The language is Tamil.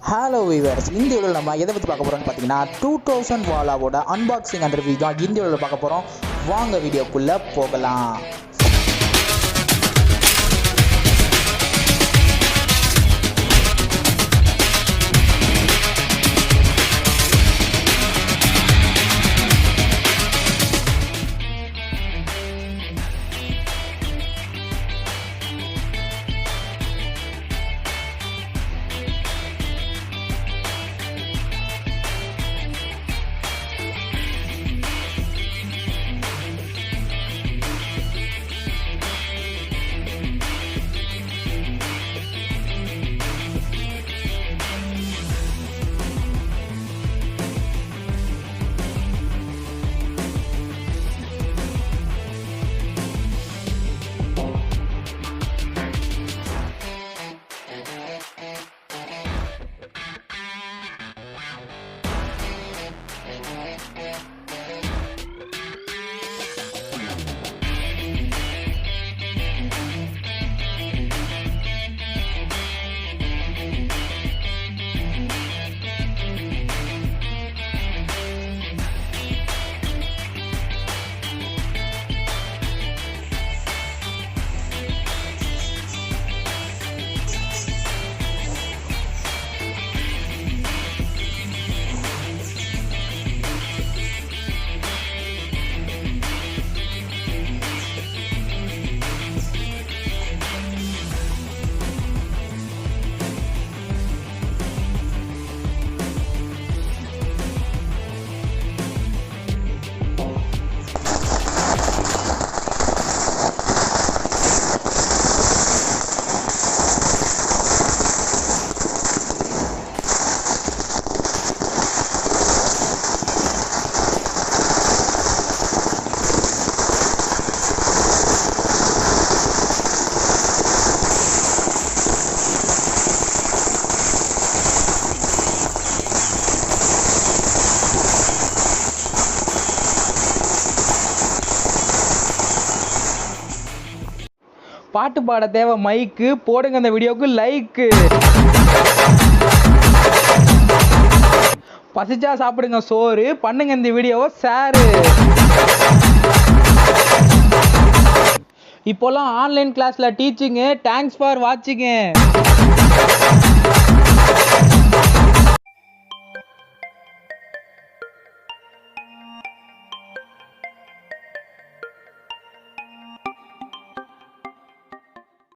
ஹலோ வீவர்ஸ், இந்த வீடியோவில் நம்ம எதை பற்றி பார்க்க போகிறோம்னு பார்த்தீங்கன்னா 2000 வாலாவோட அன்பாக்சிங் அண்ட் ரிவ்யூ தான் இந்த வீடியோவில் பார்க்க போகிறோம். வாங்க வீடியோக்குள்ளே போகலாம். பாட்டு பாட தேவை மைக்கு, போடுங்க அந்த வீடியோவுக்கு லைக்கு. பசிச்சா சாப்பிடுங்க சோறு, பண்ணுங்க இந்த வீடியோவை ஷேரு. இப்போல்லாம் ஆன்லைன் கிளாஸ்ல டீச்சிங்கு. Thanks for வாட்சிங்கு.